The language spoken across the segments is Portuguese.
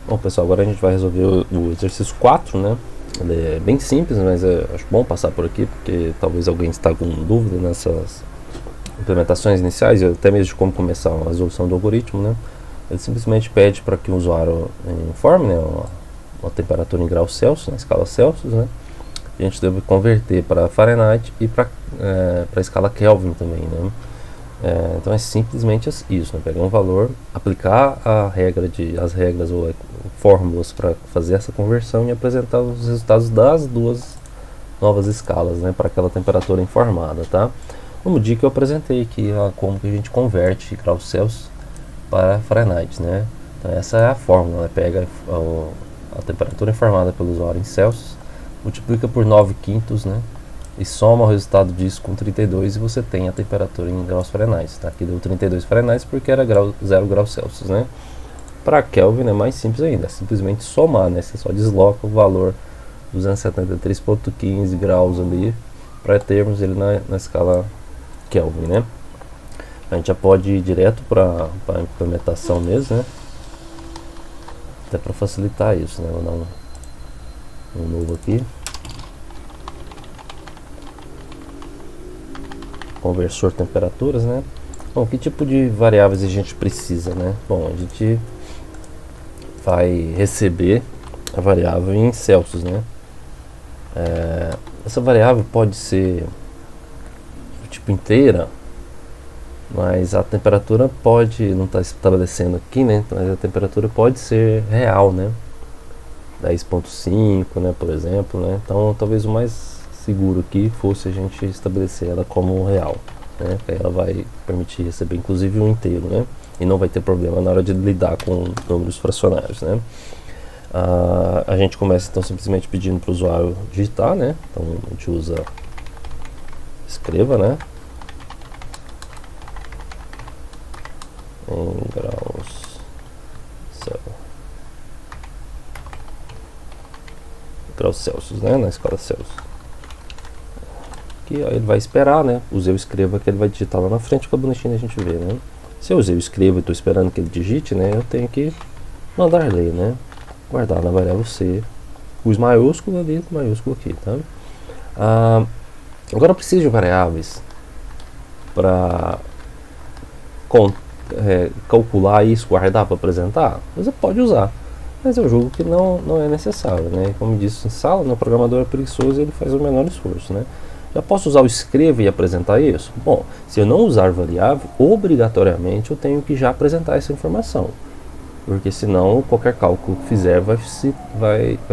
Bom, pessoal, agora a gente vai resolver o exercício 4, né? Ele é bem simples, mas acho bom passar por aqui, porque talvez alguém está com dúvida nessas implementações iniciais, até mesmo de como começar a resolução do algoritmo, né? Ele simplesmente pede para que o usuário informe, né, uma temperatura em graus Celsius, na escala Celsius, né? A gente deve converter para Fahrenheit e para a escala Kelvin também, né? Então é simplesmente isso, né? Pegar um valor, aplicar as regras ou fórmulas para fazer essa conversão e apresentar os resultados das duas novas escalas, né, para aquela temperatura informada, tá? Como dica eu apresentei aqui como que a gente converte graus Celsius para Fahrenheit, né? Então essa é a fórmula, né? Pega a temperatura informada pelo usuário em Celsius, multiplica por 9/5, né? E soma o resultado disso com 32 e você tem a temperatura em graus Fahrenheit, tá? Aqui deu 32 Fahrenheit porque era 0 graus Celsius, né? Para Kelvin é mais simples ainda, é simplesmente somar, né? Você só desloca o valor 273,15 graus ali para termos ele na escala Kelvin, né? A gente já pode ir direto para a implementação mesmo, né? Até para facilitar isso, né? Vou dar um novo aqui. Conversor temperaturas, né? Bom, que tipo de variáveis a gente precisa, né? Bom, a gente vai receber a variável em Celsius, né? Essa variável pode ser tipo inteira, mas a temperatura pode, não está estabelecendo aqui, né? Mas a temperatura pode ser real, né? 10,5, né, por exemplo, né? Então talvez o mais seguro aqui fosse a gente estabelecer ela como real, né? Que aí ela vai permitir receber inclusive um inteiro, né? E não vai ter problema na hora de lidar com números fracionários, né? A gente começa então simplesmente pedindo para o usuário digitar, né? Então a gente usa escreva, né? Em graus Celsius, né? Na escala Celsius. Aqui ó, ele vai esperar, né? Usei o escreva que ele vai digitar lá na frente, fica bonitinho a gente ver, né? Se eu usei o escreva e estou esperando que ele digite, né? Eu tenho que mandar ler, né? Guardar na variável C, os maiúsculo ali, maiúsculo aqui, tá? Agora eu preciso de variáveis para calcular isso, guardar para apresentar. Você pode usar, mas eu julgo que não é necessário, né? Como disse em sala, o programador é preguiçoso e ele faz o menor esforço, né? Já posso usar o escreva e apresentar isso? Bom, se eu não usar variável, obrigatoriamente eu tenho que já apresentar essa informação, porque senão qualquer cálculo que fizer vai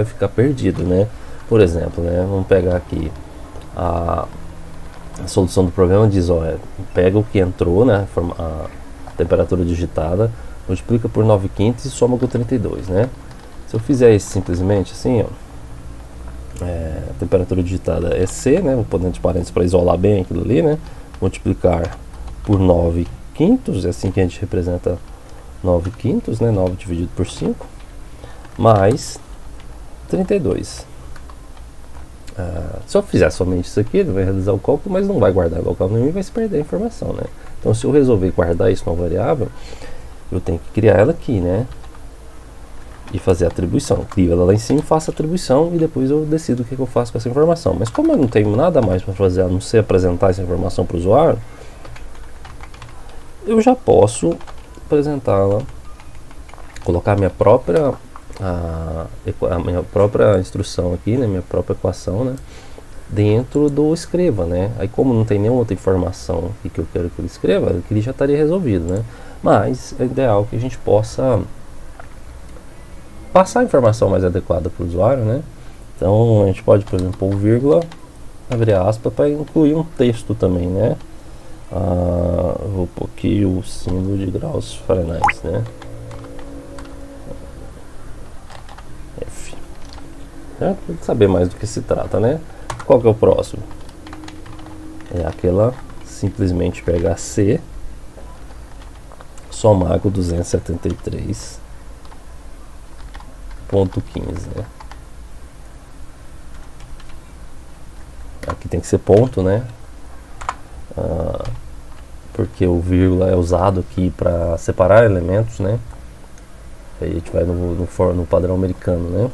ficar perdido, né? Por exemplo, né? Vamos pegar aqui a solução do problema, diz, ó, pega o que entrou, né? A temperatura digitada, multiplica por 9/5 e soma com 32, né? Se eu fizer isso simplesmente assim, ó, a temperatura digitada é C, né? Vou pôr dentro de parênteses para isolar bem aquilo ali, né? Multiplicar por 9/5, é assim que a gente representa 9/5, né? 9 dividido por 5, mais 32. Se eu fizer somente isso aqui, ele vai realizar o cálculo, mas não vai guardar local nenhum e vai se perder a informação, né? Então, se eu resolver guardar isso numa variável, eu tenho que criar ela aqui, né? E fazer a atribuição. Crio ela lá em cima, faço a atribuição e depois eu decido o que eu faço com essa informação. Mas como eu não tenho nada mais para fazer, a não ser apresentar essa informação para o usuário, eu já posso apresentá-la, colocar a minha própria instrução aqui, né, minha própria equação, né, dentro do escreva, né. Aí como não tem nenhuma outra informação que eu quero que ele escreva, ele já estaria resolvido, né. Mas é ideal que a gente possa passar a informação mais adequada para o usuário, né. Então a gente pode, por exemplo, pôr vírgula, abrir aspas para incluir um texto também, né. Vou pôr aqui o símbolo de graus Fahrenheit, né. Tem que saber mais do que se trata, né? Qual que é o próximo? É aquela simplesmente pegar C, somar com 273,15, né? Aqui tem que ser ponto, né? Porque o vírgula é usado aqui para separar elementos, né? Aí a gente vai no padrão americano, né?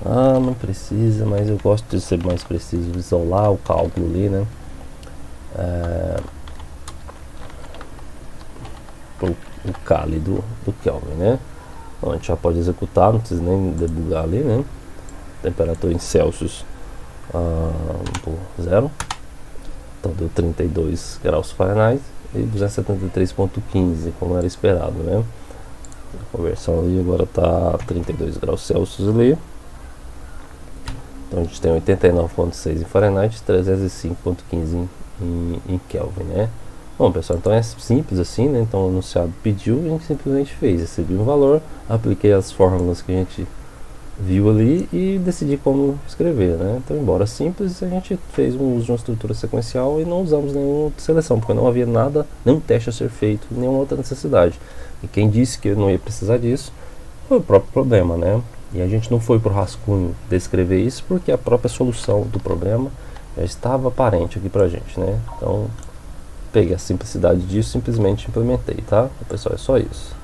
Ah, não precisa, mas eu gosto de ser mais preciso, isolar o cálculo ali, né? O Cali do Kelvin, né? Então a gente já pode executar, não precisa nem debugar ali, né? Temperatura em Celsius por 0. Então deu 32 graus Fahrenheit e 273,15, como era esperado, né? A conversão ali agora está 32 graus Celsius ali. Então a gente tem 89,6 em Fahrenheit e 305,15 em Kelvin, né? Bom, pessoal, então é simples assim, né? Então o anunciado pediu, a gente simplesmente fez, recebi um valor, apliquei as fórmulas que a gente viu ali e decidi como escrever, né? Então, embora simples, a gente fez um uso de uma estrutura sequencial e não usamos nenhuma seleção, porque não havia nada, nenhum teste a ser feito, nenhuma outra necessidade. E quem disse que eu não ia precisar disso foi o próprio problema, né? E a gente não foi para o rascunho descrever isso porque a própria solução do problema já estava aparente aqui pra gente, né? Então, peguei a simplicidade disso e simplesmente implementei, tá? Pessoal, é só isso.